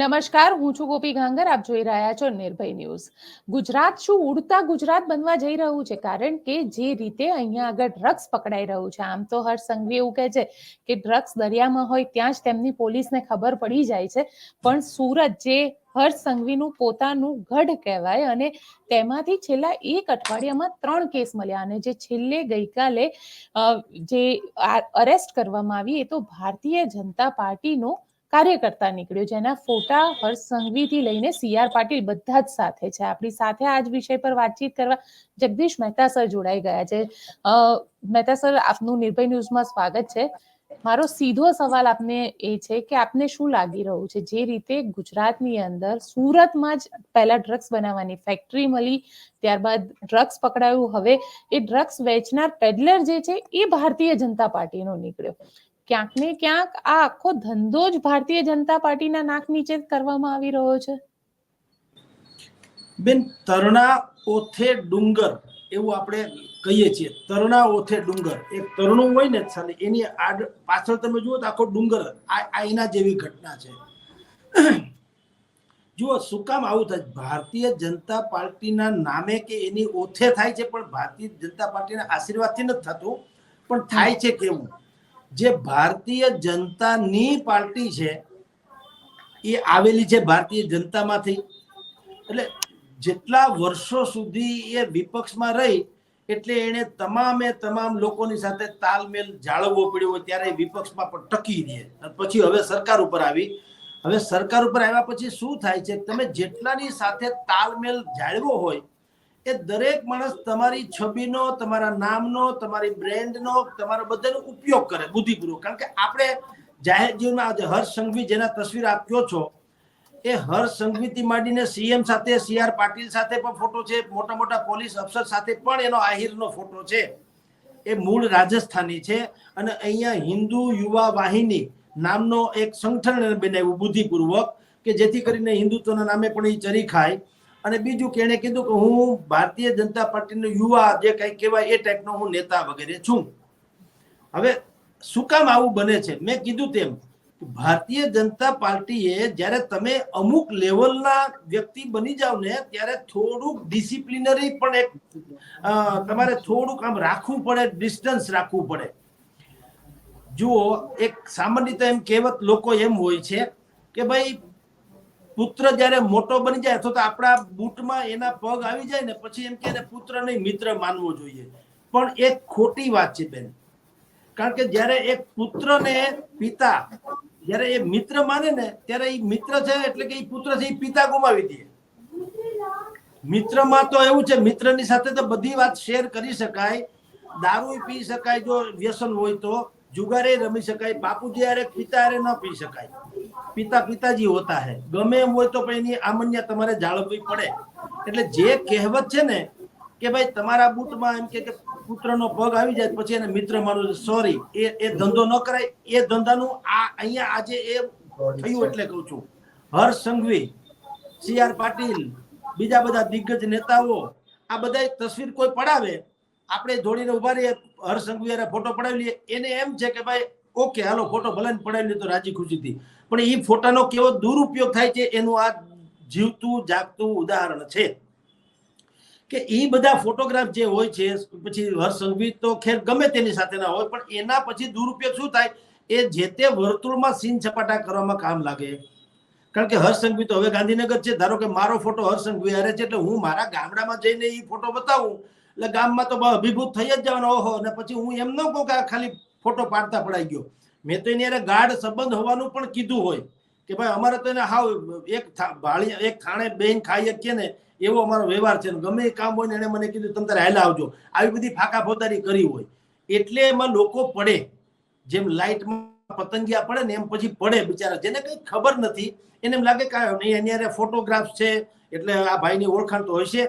નમસ્કાર, હું છું ગોપી ગાંગર. આપ જોઈ રહ્યા છો નિર્ભય ન્યૂઝ. ગુજરાત શું ઉડતા ગુજરાત બનવા જઈ રહ્યું છે? કારણ કે જે રીતે અહીંયા આગળ ડ્રગ્સ પકડાઈ રહ્યું છે, આમ તો હર્ષ સંઘવી એવું કહે છે કે ડ્રગ્સ દરિયામાં હોય ત્યાં જ તેમની પોલીસને ખબર પડી જાય છે, પણ સુરત જે હર્ષ સંઘવીનું પોતાનું ગઢ કહેવાય અને તેમાંથી છેલ્લા એક અઠવાડિયામાં 3 કેસ મળ્યા અને જે છેલ્લે ગઈકાલે જે અરેસ્ટ કરવામાં આવી એ તો ભારતીય જનતા પાર્ટીનો કાર્યકર્તા નીકળ્યો, જેના ફોટા હર્ષ સંઘવીથી લઈને CR પાટીલ બધા જ સાથે છે. આપણી સાથે આ જ વિષય પર વાતચીત કરવા જગદીશ મહેતા સર જોડાઈ ગયા છે. મહેતા સર, આપનું નિર્ભય ન્યૂઝમાં સ્વાગત છે. મારો સીધો સવાલ આપને એ છે કે આપને શું લાગી રહ્યું છે, જે રીતે ગુજરાતની અંદર સુરતમાં જ પહેલા ડ્રગ્સ બનાવવાની ફેક્ટરી મળી, ત્યારબાદ ડ્રગ્સ પકડાયું, હવે એ ડ્રગ્સ વેચનાર પેડલર જે છે એ ભારતીય જનતા પાર્ટીનો નીકળ્યો. ક્યાંક ને ક્યાંક આ આખો ધંધો જ ભારતીય જનતા પાર્ટીના નાક નીચે કરવામાં આવી રહ્યો છે. બેન, તરણા ઓથે ડુંગર એવું આપણે કહીએ છીએ. તરણા ઓથે ડુંગર, એક તરણું હોય ને સાલી, એની પાછળ તમે જુઓ તો આખો ડુંગર આ એના જેવી ઘટના છે. જુઓ, શું કામ આવું થાય? ભારતીય જનતા પાર્ટીના નામે કે એની ઓથે થાય છે, પણ ભારતીય જનતા પાર્ટીના આશીર્વાદથી નથી થતું. પણ થાય છે કેવું? જે ભારતીય જનતાની પાર્ટી છે એ આવેલી છે ભારતીય જનતામાંથી. એટલે જેટલા વર્ષો સુધી એ વિપક્ષમાં રહી એટલે એને તમામ લોકોની સાથે તાલમેલ જાળવવો પડ્યો હોય ત્યારે વિપક્ષમાં પણ ટકી રહે. પછી હવે સરકાર ઉપર આવી. હવે સરકાર ઉપર આવ્યા પછી શું થાય છે? તમે જેટલાની સાથે તાલમેલ જાળવ્યો હોય એ દરેક માણસ તમારી છબીનો, તમારા નામનો, તમારી બ્રેન્ડનો, તમારા બધાનો ઉપયોગ કરે બુદ્ધિપૂર્વક. કારણ કે આપણે જાહેર જીવનમાં આજે હર્ષ સંઘવી જેના તસવીર આપ કહો છો, એ હર્ષ સંઘવીથી માંડીને CM સાથે, CR પાટીલ સાથે પણ ફોટો છે, મોટા મોટા પોલીસ અફસર સાથે પણ એનો આહિરનો ફોટો છે. એ મૂળ રાજસ્થાની છે અને અહીંયા હિન્દુ યુવા વાહિની નામનો એક સંગઠન બનાવ્યું બુદ્ધિપૂર્વક કે જેથી કરીને હિન્દુત્વના નામે પણ એ ચરી ખાય. અને બીજું કે એણે કીધું કે હું ભારતીય જનતા પાર્ટીનો યુવા જે કંઈ કહેવાય એ ટાઈપનો હું નેતા વગેરે છું. હવે શું કામ આવું બને છે? મેં કીધું તેમ ભારતીય જનતા પાર્ટીએ જ્યારે તમે અમુક લેવલના વ્યક્તિ બની જાવ ને ત્યારે થોડુંક ડિસિપ્લિનરી પણ એક તમારે થોડુંક આમ રાખવું પડે, ડિસ્ટન્સ રાખવું પડે. જુઓ, એક સામાન્ય રીતે એમ કહેવત લોકો એમ હોય છે કે ભાઈ પુત્ર જ્યારે મોટો બની જાય અથવા તો આપણા બૂટમાં એના પગ આવી જાય ને પછી એમ કે પુત્ર નહીં મિત્ર માનવો જોઈએ. પણ એક ખોટી વાત છે બેન. કારણ કે જ્યારે એક પુત્રને પિતા જ્યારે એ મિત્ર માને ને ત્યારે એ મિત્ર છે એટલે કે એ પુત્ર છે એ પિતા ગુમાવી દે. મિત્રમાં તો એવું છે, મિત્રની સાથે તો બધી વાત શેર કરી શકાય, દારૂ પી શકાય, જો વ્યસન હોય તો જુગારે રમી શકાય, બાપુજી અરે પિતા અરે ન પી શકાય. પિતા પિતાજી હોતા હે. ગમે એમ હોય તો પણ એની આમન્યા તમારે જાળવવી પડે. એટલે જે કહેવત છે ને કે ભાઈ તમારા બૂટમાં એમ કે પુત્રનો પગ આવી જાય પછી એને મિત્ર માનવું, સોરી, એ ધંધો ન કરાય. એ ધંધાનું અહીંયા આજે એ થયું. એટલે કહું છું, હર્ષ સંઘવી, CR પાટીલ, બીજા બધા દિગ્ગજ નેતાઓ આ બધા તસવીર કોઈ પડાવે, આપણે જોડીને ઉભા રહીએ, હર્ષ સંઘવી ફોટો પડાવી લઈએ, એને એમ છે કે ભાઈ ઓકે હાલો ફોટો ભલે પડાવી લે તો રાજી ખુશીથી. પણ એ ફોટાનો કેવો દુરુપયોગ થાય છે એનું આ જીવતું જાગતું ઉદાહરણ છે. કે એ બધા ફોટોગ્રાફ જે હોય છે, પછી હર્ષ સંઘવી તો ખેર ગમે તેની સાથે ના હોય, પણ એના પછી દુરુપયોગ શું થાય? એ જે તે વર્તુળમાં સીન સપાટા કરવામાં કામ લાગે. કારણ કે હર્ષ સંઘવી તો હવે ગાંધીનગર છે. ધારો કે મારો ફોટો હર્ષ સંઘવી હારે છે એટલે હું મારા ગામડામાં જઈને એ ફોટો બતાવું એટલે ગામમાં તો અભિભૂત થઈ જ જવાનો. ઓહો, અને પછી હું એમ ન કહું કે આ ખાલી ફોટો પાડતા પડાઈ ગયો. મેં તો એની ગાઢ સંબંધ હોવાનું પણ કીધું હોય કે ભાઈ અમારે તો એને હાવ એક થાણે બેન ખાઈ કે ને એવો અમારો વ્યવહાર છે. ગમે એ કામ હોય ને એને મને કીધું તમે તારે હાલા આવજો. આવી બધી ફાકા ફોતારી કરી હોય એટલે એમાં લોકો પડે. જેમ લાઇટમાં પતંગિયા પડે ને એમ પછી પડે બિચારા. જેને કઈ ખબર નથી એને એમ લાગે કે એની ફોટોગ્રાફ છે એટલે આ ભાઈની ઓળખાણ તો હશે,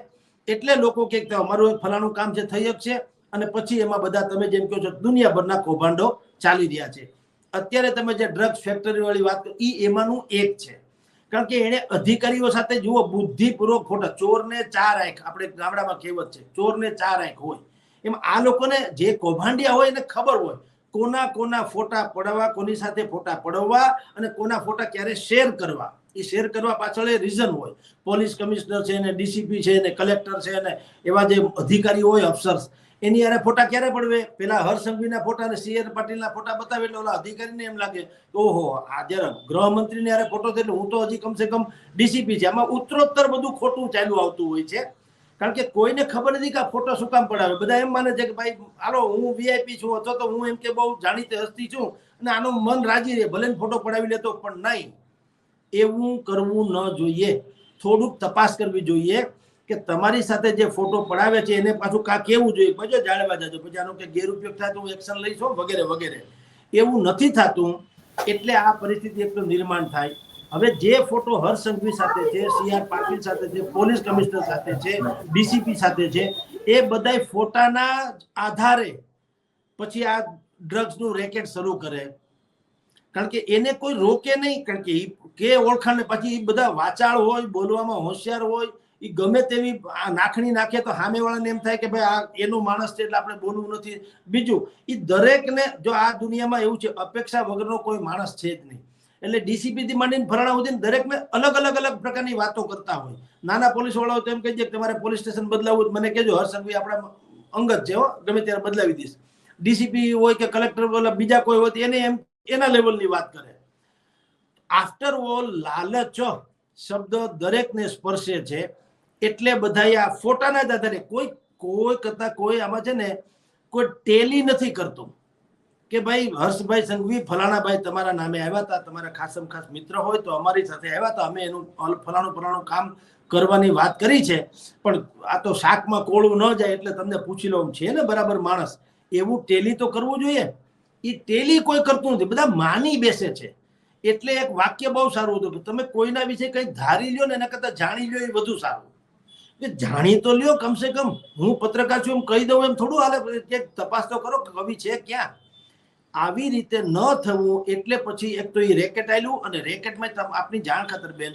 એટલે લોકો કે અમારું ફલાણું કામ છે થઈ છે. અને પછી એમાં બધા તમે જેમ કહો છો દુનિયાભરના કૌભાંડો ચાલી રહ્યા છે. અત્યારે તમે જે ડ્રગ્સ ફેક્ટરી વાળી વાત કરી એ એમાંનું એક છે. કારણ કે એને અધિકારીઓ સાથે જુઓ બુદ્ધિપૂર્વક ખોટા. ચોરને 4 આંખ, આપણે ગામડામાં કહેવત છે, ચોરને 4 આંખ હોય. એમ આ લોકોને જે કૌભાંડિયા હોય એને ખબર હોય કોના ફોટા પડાવવા, કોની સાથે ફોટા પડાવવા અને કોના ફોટા ક્યારે શેર કરવા. એ શેર કરવા પાછળ એ રીઝન હોય. પોલીસ કમિશનર છે ને ડીસીપી છે ને કલેક્ટર છે ને એવા જે અધિકારીઓ હોય અફસર્સ, એની યારે ફોટા ક્યારે પડવે? પેલા હર્ષસંઘવીના ફોટા અને સી આર પાટીલના ફોટા બતાવે એટલે ઓલા અધિકારીને એમ લાગે ઓહો આ જરા ગૃહમંત્રીને યારે ફોટો એટલે હું તો હજી કમસે કમ ડીસીપી છે. આમાં ઉત્તરોત્તર બધું ખોટું ચાલ્યું આવતું હોય છે. કારણ કે કોઈને ખબર નથી કે આ ફોટો શું કામ પડાવે. બધા એમ માને છે કે ભાઈ હાલો હું વીઆઈપી છું અથવા તો હું એમ કે બહુ જાણીતી હસ્તી છું અને આનું મન રાજી રહે, ભલે ફોટો પડાવી લેતો, પણ નહીં, એવું કરવું ન જોઈએ. થોડુંક તપાસ કરવી જોઈએ કે તમારી સાથે જે ફોટો પડાવે છે એને પાછું કા કેવું જોઈએ, પછી જાળવા જાજો, પછી આનો કે ગેરઉપયોગ થાય તો હું એક્શન લઈશું વગેરે વગેરે. એવું નથી થતું એટલે આ પરિસ્થિતિ એક નિર્માણ થાય. હવે જે ફોટો હર્ષસંઘવી સાથે છે, સી આર પાટીલ સાથે છે, પોલીસ કમિશનર સાથે છે, ડીસીપી સાથે છે, એ બધા ફોટાના આધારે પછી આ ડ્રગ્સનું રેકેટ શરૂ કરે. કારણ કે એને કોઈ રોકે નહીં, કારણ કે ઓળખાણ પછી બધા વાચાળ હોય, બોલવામાં હોશિયાર હોય, એ ગમે તેવી નાખણી નાખે તો સામેવાળાને એમ થાય કે ભાઈ આ એનો માણસ છે એટલે આપણે બોલવું નથી. બીજું, એ દરેકને જો આ દુનિયામાં એવું છે અપેક્ષા વગરનો કોઈ માણસ છે જ નહીં. એટલે ડીસીપી થી માંડીને ફરાણા સુધી દરેકને અલગ અલગ અલગ પ્રકારની વાતો કરતા હોય. નાના પોલીસ વાળાઓ તો એમ કહી દે કે તમારે પોલીસ સ્ટેશન બદલાવવું મને કહેજો, હર્ષસંઘવી આપણા અંગત છે હો, ગમે ત્યારે બદલાવી દઈશ. ડીસીપી હોય કે કલેક્ટર બીજા કોઈ હોય એને એમ એના લેવલની વાત કરે. આફ્ટર ઓલ લાલચ શબ્દ દરેકને સ્પર્શે છે એટલે બધા આ ફોટાના જ આધારે કોઈ કરતા કોઈ આમાં છે ને કોઈ ટેલી નથી કરતું કે ભાઈ હર્ષભાઈ સંઘવી ફલાણાભાઈ તમારા નામે આવ્યા હતા, તમારા ખાસમ ખાસ મિત્ર હોય તો અમારી સાથે આવ્યા હતા, અમે એનું ફલાણું કામ કરવાની વાત કરી છે, પણ આ તો શાકમાં કોળું ન જાય એટલે તમને પૂછી લઉં છે ને બરાબર માણસ, એવું ટેલી તો કરવું જોઈએ. એ ટેલી કોઈ કરતું નથી, બધા માની બેસે છે. એટલે એક વાક્ય બહુ સારું હતું કે તમે કોઈના વિશે કંઈક ધારી લ્યો ને એના કરતા જાણી લ્યો એ વધુ સારું. કે જાણી તો લ્યો કમસે કમ, હું પત્રકાર છું એમ કહી દઉં એમ થોડું હાલે, તપાસ તો કરો કવિ છે ક્યાં. આવી રીતે ન થવું એટલે પછી એક તો એ રેકેટ આવેલું, અને રેકેટમાં આપની જાણ ખાતર બેન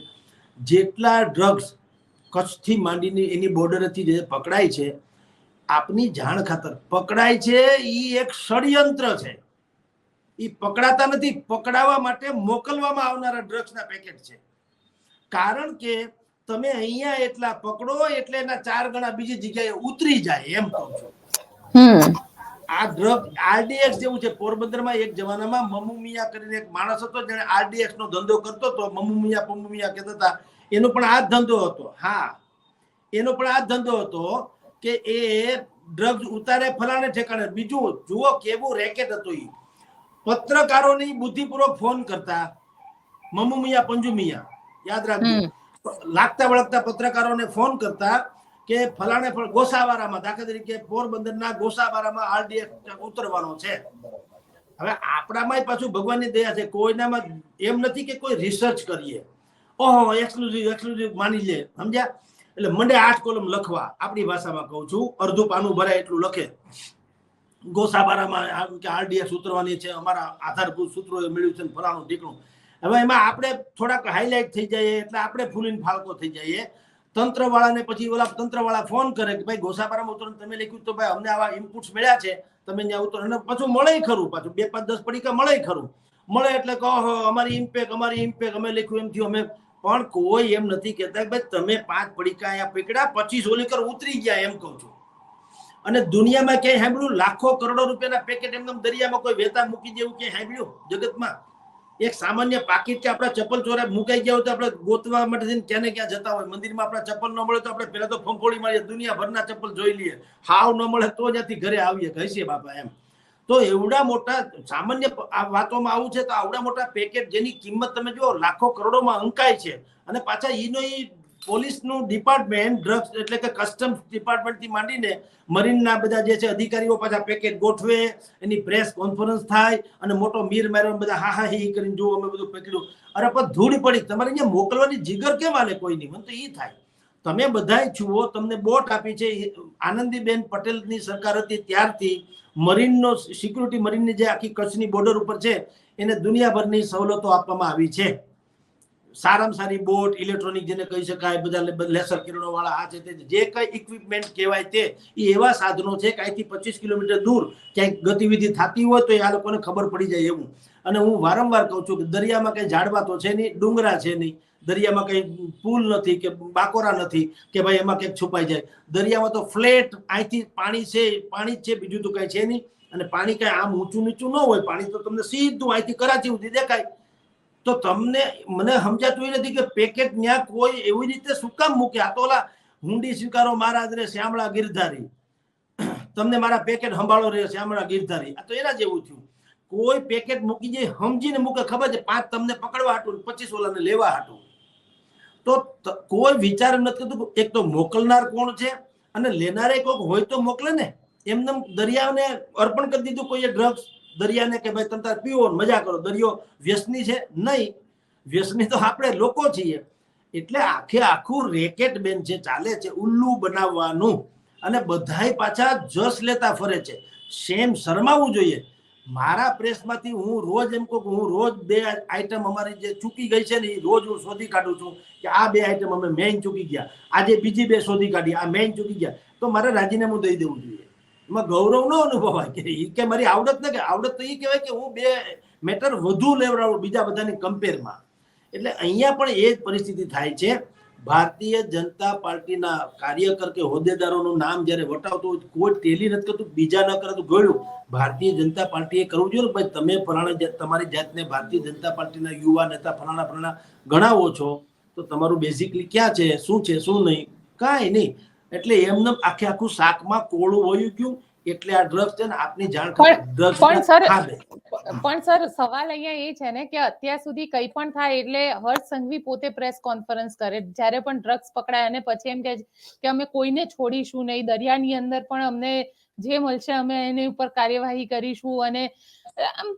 જેટલા ડ્રગ્સ કચ્છથી માંડીને એની બોર્ડરથી જે પકડાય છે, આપની જાણ ખાતર પકડાય છે, એ એક ષડયંત્ર છે. એ પકડાતા નથી, પકડાવવા માટે મોકલવામાં આવનારા ડ્રગ્સના પેકેટ છે. કારણ કે તમે અહીંયા એટલા પકડો એટલે એના 4 ગણા બીજી જગ્યાએ ઉતરી જાય, એમ કહું છું. આ ડ્રગ આરડીએક્સ જેવું છે. પોરબંદરમાં એક જમાનામાં મમ્મુ મિયા કરીને એક માણસ હતો જેને આરડીએક્સ નો ધંધો કરતો હતો. મમ્મુ મિયા પમ્મુ મિયા કહેતા હતા. એનો પણ આ જ ધંધો હતો. હા, એનો પણ આ જ ધંધો હતો કે એ ડ્રગ્સ ઉતારે ફલાણે ઠેકાણે. બીજું જુઓ કેવું રેકેટ હતું. એ પત્રકારોની બુદ્ધિપૂર્વક ફોન કરતા, મમ્મુ મિયા પંજુ મિયા યાદ રાખજો, લાગતા વળગતા પત્રકારોને ફોન કરતા કે ફલાણે ગોસાવારામાં, દાખલા તરીકે પોરબંદરના ગોસાવારામાં આરડીએક્સ ઉતરવાનો છે. હવે આપણામાં પાછું ભગવાનની દયા છે, કોઈનામાં એમ નથી કે કોઈ રિસર્ચ કરીએ, ઓહો એક્સક્લુઝિવ માની લે, સમજ્યા? એટલે મંડે 8 કોલમ લખવા, આપણી ભાષામાં કહું છું, અડધું પાનું ભરાય એટલું લખે. ગોસાવારામાં કે આરડીએક્સ ઉતરવાની છે, અમારા આધારભૂત સૂત્રો મળ્યું છે, ફલાણું ઢીકણું. હવે એમાં આપણે થોડાક હાઈલાઇટ થઈ જઈએ એટલે આપણે ફૂલીને ફાળકો થઈ જઈએ. તંત્રવાળાને પછી ઓલા તંત્રવાળા ફોન કરે કે ભાઈ ગોસાવારામાં ઉતરો, તમે લખ્યું તો ભાઈ અમને આવા ઇનપુટ્સ મળ્યા છે, તમે ત્યાં ઉતરો. અને પાછું મળે ખરું, પાછું 2, 5, 10 પડીકા મળે ખરું. મળે એટલે કહો અમારી ઇમ્પેક્ટ અમે લખ્યું એમ થયું અમે. પણ કોઈ એમ નથી કહેતા કે ભાઈ તમે 5 પડીકા અહીંયા પકડ્યા, 25 ઓલી કર ઉતરી ગયા, એમ કહું છું. અને દુનિયામાં ક્યાંય સાંભળ્યું લાખો કરોડો રૂપિયાના પેકેટ એમ દરિયામાં કોઈ વેતા મૂકી દેવું ક્યાંય સાંભળ્યું જગતમાં? એક સામાન્ય પાકીટ કે આપણા ચપ્પલ ચોરે મુકાઈ ગયા હોય તો આપણે ગોતવા માટે ક્યાં ને ક્યાં જતા હોય. મંદિરમાં આપણા ચપ્પલ ન મળે તો આપણે પેલા તો ફંફોડી મારીએ, દુનિયાભરના ચપ્પલ જોઈ લઈએ, હાવ ન મળે તો ત્યાંથી ઘરે આવીએ, કહીએ બાપા એમ. તો એવડા મોટા સામાન્ય વાતોમાં આવું છે તો આવડા મોટા પેકેટ જેની કિંમત તમે જો લાખો કરોડોમાં અંકાય છે, અને પાછા એનો પોલીસનું ડિપાર્ટમેન્ટ, ડ્રગ્સ એટલે કે કસ્ટમ્સ ડિપાર્ટમેન્ટથી માંડીને મરીનના બધા જે છે અધિકારીઓ પાછા પેકેટ ગોઠવે, એની પ્રેસ કોન્ફરન્સ થાય અને મોટો મીર માર્યો, બધા હા હી કરીને જુઓ અમે બધું પકડ્યું. અરે પણ ધૂળ પડી, તમારે અહીંયા મોકલવાની જીગર કેમ આલે કોઈની? મને તો એ થાય. તમે બધાય છુઓ, તમને બોટ આપી છે, આનંદીબેન પટેલની સરકાર હતી ત્યારથી મરીનનો સિક્યુરિટી, મરીનની જે આખી કચ્છની બોર્ડર ઉપર છે એને દુનિયાભરની સવલતો આપવામાં આવી છે. સારામાં સારી બોટ, ઇલેક્ટ્રોનિક જેને કહી શકાય, બધા લેસર કિરણો વાળા આ છે તે જે કઈ ઇક્વિપમેન્ટ કહેવાય તે એવા સાધનો છે કે અહીંથી 25 કિલોમીટર દૂર ક્યાંક ગતિવિધિ થતી હોય તો આ લોકોને ખબર પડી જાય એવું. અને હું વારંવાર કહું છું કે દરિયામાં કઈ ઝાડવા તો છે નહીં, ડુંગરા છે નહીં, દરિયામાં કઈ પુલ નથી કે બાકોરા નથી કે ભાઈ એમાં કંઈક છુપાઈ જાય. દરિયામાં તો ફ્લેટ અહીંથી પાણી જ છે, બીજું તો કઈ છે નહીં. અને પાણી કઈ આમ ઊંચું નીચું ન હોય, પાણી તો તમને સીધું અહીંથી કરાચી સુધી દેખાય. તો તમને મને સમજાતું એ નથી કે પેકેટ ન્યા કોઈ એવી રીતે શું કામ મૂકે. આ તો ઓલા હુંડી સ્વીકારો મહારાજ રે શ્યામળા ગિરધારી, તમને મારા પેકેટ સંભાળો રે શ્યામળા ગિરધારી, આ તો એના જેવું થયું. કોઈ પેકેટ મૂકી જાય સમજીને મૂકે, ખબર છે 5 તમને પકડવા હાટું 25 ઓલાને લેવા હાટું. તો કોઈ વિચાર નથી કરતું એક તો મોકલનાર કોણ છે અને લેનારે કોઈક હોય તો મોકલે ને. એમને દરિયાને અર્પણ કરી દીધું કોઈએ ડ્રગ્સ દરિયાને કે ભાઈ તમે તાર પીવો મજા કરો. દરિયો વ્યસની છે નહીં, વ્યસની તો આપણે લોકો છીએ. એટલે આખું રેકેટ બેન છે, ચાલે છે ઉલ્લુ બનાવવાનું. અને બધાય પાછા જસ લેતા ફરે છે. શેમ શરમાવું જોઈએ. મારા પ્રેસમાંથી હું રોજ એમ કહું કે હું રોજ 2 આઈટમ અમારી જે ચૂકી ગઈ છે ને એ રોજ હું શોધી કાઢું છું કે આ 2 આઈટમ અમે મેઇન ચૂકી ગયા, આજે બીજી 2 શોધી કાઢી, આ મેઇન ચૂકી ગયા. તો મારે રાજીનામું દઈ દેવું જોઈએ. એમાં ગૌરવ ન અનુભવાય કે મારી આવડત ને, કે આવડત તો એ કહેવાય કે હું 2 મેટર વધુ લેવડાવું બીજા બધાની કમ્પેરમાં. એટલે અહીંયા પણ એ જ પરિસ્થિતિ થાય છે. ભારતીય જનતા પાર્ટીના કાર્યકર કે હોદ્દેદારોનું નામ જ્યારે વટાવતું હોય કોઈ ટેલી નથી કરતું, બીજા ન કરે તો ગળ્યું. ભારતીય જનતા પાર્ટીએ કરવું જોઈએ ને ભાઈ, તમે ફલાણા તમારી જાતને ભારતીય જનતા પાર્ટીના યુવા નેતા ફલાણા ગણાવો છો તો તમારું બેઝિકલી ક્યાં છે, શું છે શું નહીં, કાંઈ નહીં. એટલે એમને આખું શાકમાં કોળું વયું ગયું. એટલે આ ડ્રગ્સ છે ને આપની જાણ પણ સર સવાલ અહીંયા એ છે ને કે અત્યાર સુધી કંઈ પણ થાય એટલે હર્ષ સંઘવી પોતે પ્રેસ કોન્ફરન્સ કરે જ્યારે પણ ડ્રગ્સ પકડાય અને પછી એમ કે અમે કોઈને છોડીશું નહીં, દરિયાની અંદર પણ અમને જે મળશે અમે એની ઉપર કાર્યવાહી કરીશું. અને આમ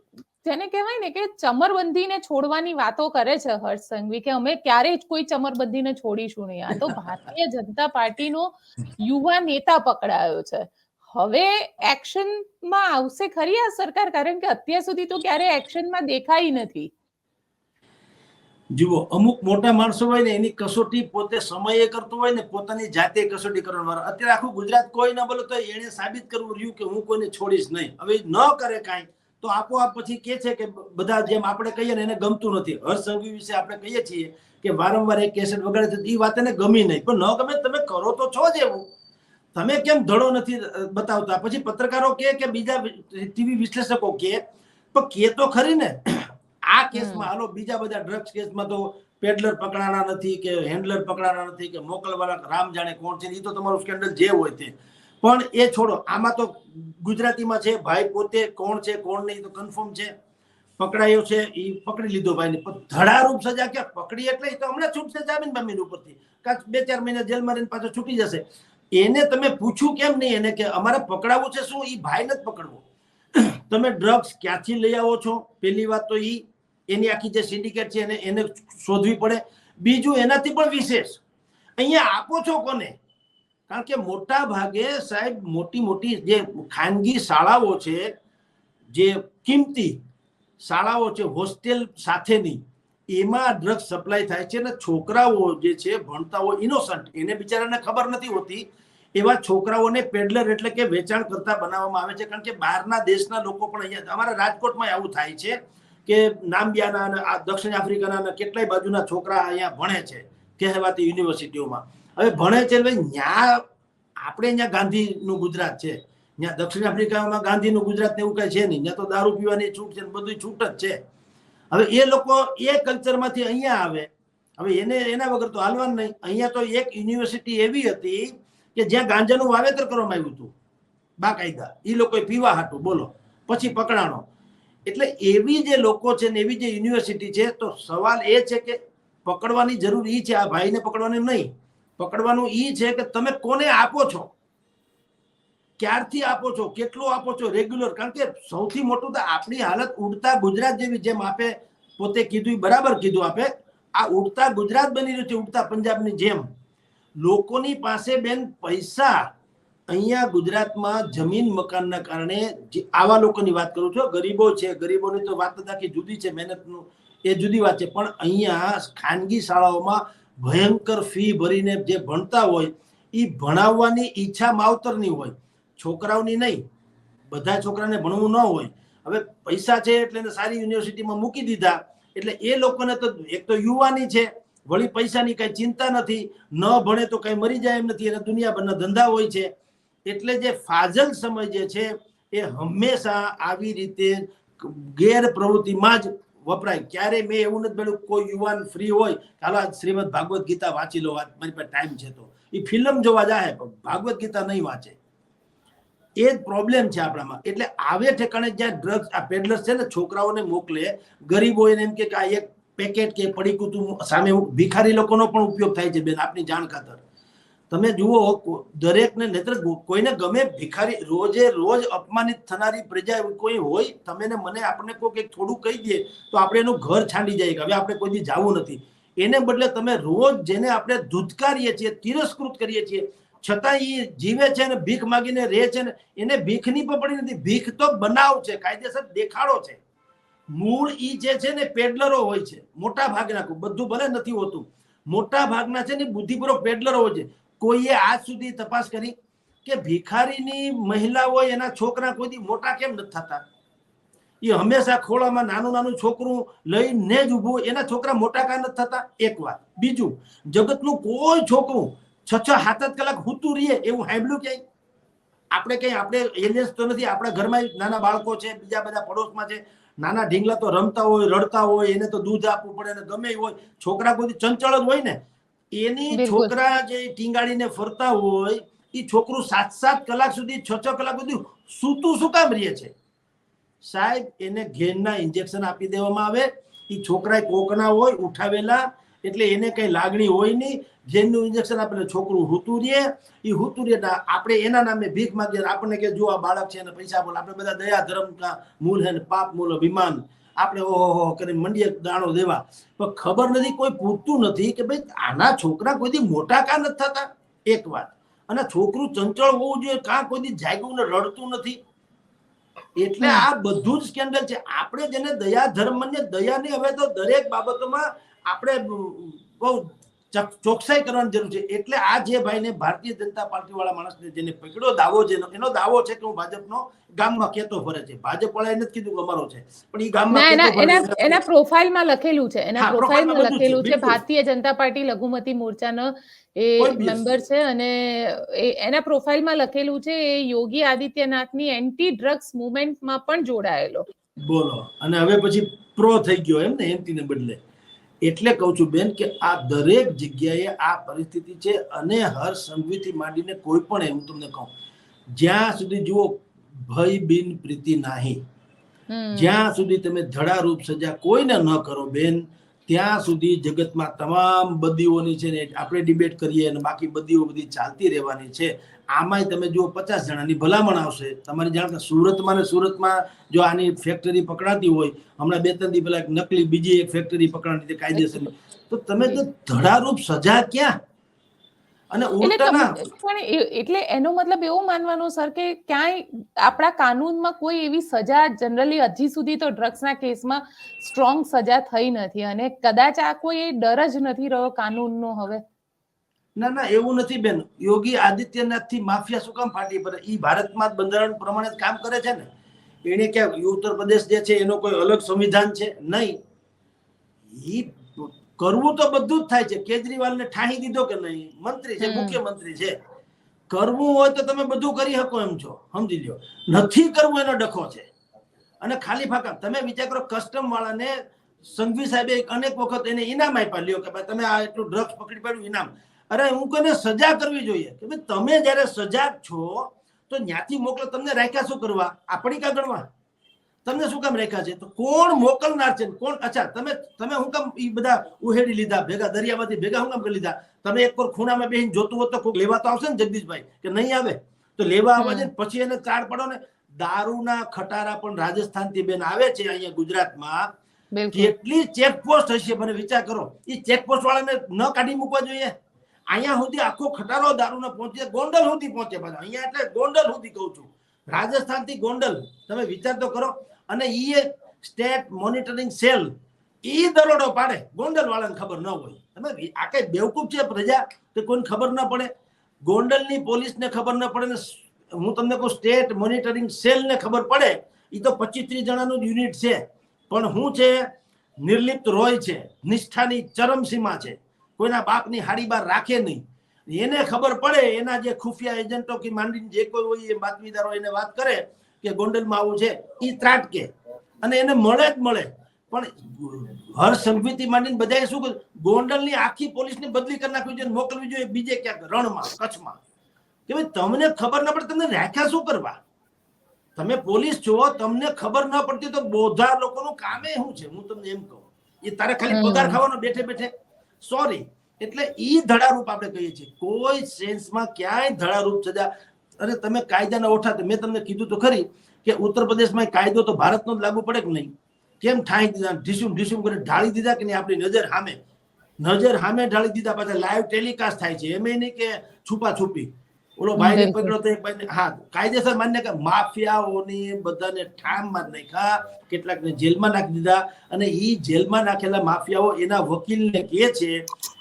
જેને કહેવાય ને કે ચમરબંધીને છોડવાની વાતો કરે છે હર્ષ સંઘવી કે અમે ક્યારેય જ કોઈ ચમરબંધીને છોડીશું નહીં. આ તો ભારતીય જનતા પાર્ટીનો યુવા નેતા પકડાયો છે. હવે એક્શનમાં આવશે ખરી આ સરકાર? કારણ કે અત્યાર સુધી તો ક્યારે એક્શનમાં દેખાઈ નથી. જુઓ, અમુક મોટા માણસો હોય ને એની કસોટી પોતે સમયે કરતો હોય ને પોતાની જાતે કસોટી કરવાનો વારો. અત્યારે આખું ગુજરાત કોઈ ના બોલે તો એને સાબિત કરવું રહ્યું કે હું કોઈને છોડીશ નહીં. હવે ન કરે કાંઈ તો આપોઆપ પછી કે છે કે બધા જેમ આપણે કહીએ ને એને ગમતું નથી. હર્ષ સંઘવી વિશે આપણે કહીએ છીએ કે વારંવાર એક કેસેટ વગાડે તો એ વાત એને ગમી નહીં, પણ ન ગમે તમે કરો તો છો જ એવું. તમે કેમ ધડો નથી બતાવતા? પછી પત્રકારો કે બીજા ટીવી વિશ્લેષકો કે તો ખરી ને. આ કેસમાં હાલો બીજા બધા ડ્રગ્સ કેસમાં તો પેડલર પકડાના નથી કે હેન્ડલર પકડાના નથી કે મોકલવાળા રામ જાણે કોણ છે, એ તો તમારું સ્કેન્ડલ જે હોય તે. પણ એ છોડો, આમાં તો ગુજરાતીમાં છે ભાઈ પોતે કોણ છે કોણ નહીં તો કન્ફર્મ છે. પકડાયો છે એ પકડી લીધો ભાઈને, પણ ધડારૂપ સજા ક્યાં પકડી એટલે એ તો હમણાં છૂટશે જામીન બામીન ઉપરથી, કાંક 2-4 મહિના જેલમાં રહીને પાછો છૂટી જશે. એને તમે પૂછ્યું કેમ નહીં એને કે અમારે પકડાવવું છે શું? એ ભાઈ નથી પકડવો. તમે ડ્રગ્સ ક્યાંથી લઈ આવો છો? પેલી વાત તો એની આખી જે સિન્ડિકેટ છે એને શોધવી પડે. બીજું એનાથી પણ વિશેષ અહીંયા આપો છો કોને? કારણ કે મોટા ભાગે સાહેબ મોટી જે ખાનગી શાળાઓ છે, જે કિંમતી શાળાઓ છે હોસ્ટેલ સાથેની, એમાં ડ્રગ્સ સપ્લાય થાય છે. અને છોકરાઓ જે છે ભણતા હોય ઇનોસન્ટ, એને બિચારાને ખબર નથી હોતી, એવા છોકરાઓને પેડલર એટલે કે વેચાણ કરતા બનાવવામાં આવે છે. કારણ કે બહારના દેશના લોકો પણ અહીંયા અમારા રાજકોટમાં આવું થાય છે કે નામ્બિયાના અને આ દક્ષિણ આફ્રિકાના કેટલાય બાજુના છોકરા અહીંયા ભણે છે કહેવાતી યુનિવર્સિટીઓમાં. હવે ભણે છે એટલે ત્યાં આપણે અહીંયા ગાંધીનું ગુજરાત છે, ત્યાં દક્ષિણ આફ્રિકામાં ગાંધીનું ગુજરાત એવું કઈ છે નહીં. ત્યાં તો દારૂ પીવાની છૂટ છે, બધું છૂટ જ છે. હવે એ લોકો એ કલ્ચરમાંથી અહીંયા આવે, હવે એના વગર તો હાલવાનું નહીં. અહીંયા તો એક યુનિવર્સિટી એવી હતી કે જ્યાં ગાંજાનું વાવેતર કરવામાં આવ્યું હતું બાકાયદા, એ લોકોએ પીવા હાટું, બોલો, પછી પકડાણો. એટલે એવી જે લોકો છે ને એવી જે યુનિવર્સિટી છે, તો સવાલ એ છે કે પકડવાની જરૂર એ છે, આ ભાઈને પકડવાની નહીં. પકડવાનું એ છે કે તમે કોને આપો છો, ક્યારથી આપો છો, કેટલું આપો છો રેગ્યુલર. કારણ કે સૌથી મોટું તો આપણી હાલત ઉડતા ગુજરાત જેવી, જેમ આપે પોતે કીધું બરાબર કીધું આપે, આ ઉડતા ગુજરાત બની રહ્યું છે ઉડતા પંજાબની જેમ. લોકોની પાસે બેન પૈસા, અહીંયા ગુજરાતમાં જમીન મકાનના કારણે આવા લોકોની વાત કરું છું, ગરીબો છે, ગરીબોની તો વાત આખી જુદી છે, મહેનતનું એ જુદી વાત છે. પણ અહીંયા ખાનગી શાળાઓમાં ભયંકર ફી ભરીને જે ભણતા હોય એ ભણાવવાની ઈચ્છા માવતરની હોય, છોકરાઓની નહીં. બધા છોકરાને ભણવું ન હોય. હવે પૈસા છે એટલે એને સારી યુનિવર્સિટીમાં મૂકી દીધા, એટલે એ લોકોને તો એક તો યુવાની છે, વળી પૈસાની કઈ ચિંતા નથી, ન ભણે તો કઈ મરી જાય એમ નથી, અને દુનિયાભરના ધંધા હોય છે. એટલે જે ફાજલ સમય જે છે એ હંમેશા આવી રીતે ગેર પ્રવૃત્તિમાં જ વપરાય. ક્યારે મેં એવું નથી મળ્યું કોઈ યુવાન ફ્રી હોય ચાલો આજ શ્રીમદ ભાગવત ગીતા વાંચી લો, મારી પાસે ટાઈમ છે તો એ ફિલ્મ જોવા જાય પણ ભાગવત ગીતા નહીં વાંચે. એ જ પ્રોબ્લેમ છે આપણામાં. એટલે આવે ઠેકાણે જ્યાં ડ્રગ્સ આ પેડલર્સ છે ને છોકરાઓને મોકલે, ગરીબો એને એમ કે આ એક પેકેટ કે પડીકું તું સામે, ભિખારી લોકોનો પણ ઉપયોગ થાય છે બેન, આપની જાણ ખાતર. તમે જુઓ દરેકને નેત્ર કોઈને ગમે ભિખારી, રોજે રોજ અપમાનિત થનારી પ્રજા કોઈ હોય, તમે ને મને આપણે કોઈ થોડું કહી દે તો આપણે એનું ઘર છાંડી જાય કે હવે આપણે કોઈ દી જવું નથી. એને બદલે તમે રોજ જેને આપણે ધૂતકારીએ છીએ, તિરસ્કૃત કરીએ છીએ, છતાં એ જીવે છે ને ભીખ માગીને રહે છે ને, એને ભીખની પણ પડી નથી. ભીખ તો બનાવ છે, કાયદેસર દેખાડો છે. મૂળ ઈ જે છે ને પેડલરો હોય છે મોટા ભાગના, બધું ભલે નથી હોતું, મોટા ભાગના છે ને બુદ્ધિપૂર્વક પેડલરો હોય છે. કોઈએ આજ સુધી તપાસ કરી કે ભિખારીની મહિલા હોય એના છોકરા કોઈ મોટા કેમ નથી થતા? એ હંમેશા ખોળામાં નાનું નાનું છોકરું લઈને જ ઊભું, એના છોકરા મોટા કા નથી થતા? એક વાત. બીજું, જગતનું કોઈ છોકરું 6-7 કલાક હૂતું રહીએ એવું સાંભળ્યું ક્યાંય? આપણે કઈ આપણે એલિયન્સ તો નથી. આપણા ઘરમાં નાના બાળકો છે, બીજા બધા પડોશમાં છે, નાના ઢીંગલા તો રમતા હોય, રડતા હોય, એને તો દૂધ આપવું પડે, એને ગમે હોય. છોકરા કોઈ ચંચળ જ હોય ને, એની છોકરા જે ટીંગાડીને ફરતા હોય એ છોકરું 7-7 કલાક સુધી, 6-6 કલાક સુધી સૂતું શું કામ રહે છે? સાહેબ એને ઘેરના ઇન્જેક્શન આપી દેવામાં આવે. એ છોકરા કોકના હોય ઉઠાવેલા, એટલે એને કઈ લાગણી હોય નહીં. ઘેરનું ઇન્જેક્શન આપેલું છોકરું હૂતું રહે. એ હૂતું રહે આપણે એના નામે ભીખ માંગીએ, આપણને કે જો આ બાળક છે એને પૈસા બોલ. આપણે બધા દયા ધર્મ કા મૂલ હે ને પાપ મૂલ અભિમાન, આપણે ઓહો કરીને મંડીએ દાણો દેવા. પણ ખબર નથી, કોઈ પૂછતું નથી કે ભાઈ આના છોકરા કોઈ દી મોટા કા નથી થતા? એક વાત. અને છોકરું ચંચળ હોવું જોઈએ, કાં કોઈ દી જાગ્યું ને રડતું નથી. એટલે આ બધું જ સ્કેન્ડલ છે. આપણે જેને દયા ધર્મ ને દયા નહીં, હવે તો દરેક બાબતોમાં આપણે બહુ ચોકસાઈ કરવાની જરૂર છે. એટલે આ જે ભાઈને ભારતીય જનતા પાર્ટી વાળા માણસને જેને પકડ્યો, દાવો જેનો એનો દાવો છે કે હું ભાજપનો ગામમાં કેતો ફરે છે. ભાજપ વાળાએ નથી કીધું કે અમારો છે, પણ એ ગામમાં એના પ્રોફાઇલમાં લખેલું છે, એના પ્રોફાઇલમાં લખેલું છે ભારતીય જનતા પાર્ટી લઘુમતી મોરચાનો એ મેમ્બર છે, અને એના પ્રોફાઇલમાં લખેલું છે એ યોગી આદિત્યનાથની એન્ટી ડ્રગ્સ મુવમેન્ટમાં પણ જોડાયેલો. બોલો, અને હવે પછી પ્રો થઈ ગયો એમ ને, એન્ટી ને બદલે. એટલે કહું છું બેન કે આ દરેક જગ્યાએ આ પરિસ્થિતિ છે. અને હર સંઘવીથી માંડીને કોઈ પણ, હું તમને કહું, જ્યાં સુધી જુઓ ભય બિન પ્રીતિ નાહી, જ્યાં સુધી તમે ધડારૂપ સજા કોઈને ન કરો બેન, ત્યાં સુધી જગતમાં તમામ બદીઓની છે ને આપણે ડિબેટ કરીએ અને બાકી બદીઓ બધી ચાલતી રહેવાની છે. આમાંય તમે જુઓ 50 જણાની ભલામણ આવશે. તમારી જાણ સુરતમાં જો આની ફેક્ટરી પકડાતી હોય, હમણાં 2-3 દી પહેલા નકલી બીજી એક ફેક્ટરી પકડાતી હતી કાયદેસરની, તો તમે તો ધડારૂપ સજા ક્યાં? અને એટલે એનો મતલબ એવો માનવાનો સર કે ક્યાંય આપણા કાનૂનમાં કોઈ એવી સજા જનરલી હજી સુધી તો ડ્રગ્સના કેસમાં સ્ટ્રોંગ સજા થઈ નથી, અને કદાચ આ કોઈ ડર જ નથી રહ્યો કાનૂનનો હવે. ના ના, એવું નથી બેન. યોગી આદિત્યનાથ થી માફિયા શું કામ ફાટી પડે? એ ભારતમાં બંધારણ પ્રમાણે કામ કરે છે ને. એને ક્યાં ઉત્તર પ્રદેશ જે છે એનો કોઈ અલગ સંવિધાન છે? નહીં. એ કરવું તો બધું જ થાય છે. કેજરીવાલને ઠાહી દીધો કે નહીં? મંત્રી છે, મુખ્યમંત્રી છે. કરવું હોય તો તમે બધું કરી શકો એમ છો, સમજી લ્યો. નથી કરવું એનો ડખો છે. અને ખાલી ફાકા તમે વિચાર કરો, કસ્ટમ વાળાને સંઘવી સાહેબે અનેક વખત એને ઇનામ આપ્યા, લ્યો કે ભાઈ તમે આ એટલું ડ્રગ્સ પકડી પાડ્યું, ઇનામ. અરે હું કોઈને સજા કરવી જોઈએ કે ભાઈ તમે જયારે સજાગ છો તો ત્યાંથી મોકલો. તમને રાખ્યા શું કરવા? આપણી કા ગણવા? તમને શું કામ રાખ્યા છે? તો કોણ મોકલનાર છે? કોણ? અચ્છા, તમે હું કામ એ બધા ઉહેડી લીધા ભેગા, દરિયામાંથી ભેગા હું કામ કરી લીધા? તમે એક પર ખૂણામાં બેસીને જોતું હોત તો કોઈ લેવા તો આવશે ને જગદીશભાઈ, કે નહીં આવે? તો લેવા આવે છે પછી એને ચાર પડો ને. દારૂના ખટારા પણ રાજસ્થાનથી બેન આવે છે અહીંયા ગુજરાતમાં. કેટલી ચેકપોસ્ટ હશે મને વિચાર કરો. એ ચેકપોસ્ટ વાળાને ન કાઢી મૂકવા જોઈએ? અહીંયા સુધી આખો ખટારો દારૂનો પહોંચે, ગોંડલ સુધી પહોંચે. પાછા અહીંયા એટલે ગોંડલ સુધી કહું છું, રાજસ્થાન થી ગોંડલ. તમે વિચાર તો કરો. અને એ સ્ટેટ મોનિટરિંગ સેલ ઈ દરોડો પાડે, ગોંડલ વાળાને ખબર ન હોય. તમે આ કઈ બેવકૂફ છે પ્રજા કે કોઈને ખબર ન પડે? ગોંડલની પોલીસને ખબર ન પડે ને હું તમને કહું સ્ટેટ મોનિટરિંગ સેલ ને ખબર પડે? એ તો 25-30 જણાનું યુનિટ છે, પણ હું છે નિર્લિપ્ત રોય છે, નિષ્ઠાની ચરમસીમા છે. કોઈના બાપની હાડી બાર રાખે નહીં. એને ખબર પડે, એના જે ખુફિયા એજન્ટો કે માંડીને જે કોઈ હોય એ બાતમીદારો એને વાત કરે કે ગોંડલમાં આવું છે, એ ત્રાટકે અને એને મળે જ મળે. પણ હર સંગીતી માંડીને બધાએ શું કર્યું, ગોંડલની આખી પોલીસને બદલી કરી નાખવી જોઈએ, મોકલવી જોઈએ બીજે ક્યાંક રણમાં, કચ્છમાં. કે ભાઈ તમને ખબર ના પડે, તમને રાખ્યા શું કરવા? તમે પોલીસ છો, તમને ખબર ના પડતી તો બોધા લોકોનું કામે શું છે? હું તમને એમ કહું, એ તારે ખાલી પગાર ખાવાનો બેઠે બેઠે. સોરી, એટલે ઈ ધડારૂપ આપણે કહીએ છીએ. કોઈ સેન્સમાં ક્યાંય ધડારૂપ સજા. અરે તમે કાયદાના ઓઠા, મેં તમને કીધું તો ખરી કે ઉત્તર પ્રદેશમાં કાયદો તો ભારતનો જ લાગુ પડે કે નહીં? કેમ ઠાઈ દીધા, ઢીસુમ કરીને ઢાળી દીધા કે નહીં? આપણી નજર સામે ઢાળી દીધા. પાછા લાઈવ ટેલિકાસ્ટ થાય છે, એમ નહીં કે છુપા છુપી. ઓલો ભાઈ પકડ્યો તો એક ભાઈ, હા કાયદેસર માન્ય કે માફિયાઓની બધાને ઠામમાં જ નાખ્યા, કેટલાકને જેલમાં નાખી દીધા. અને ઈ જેલમાં નાખેલા માફિયાઓ એના વકીલને કહે છે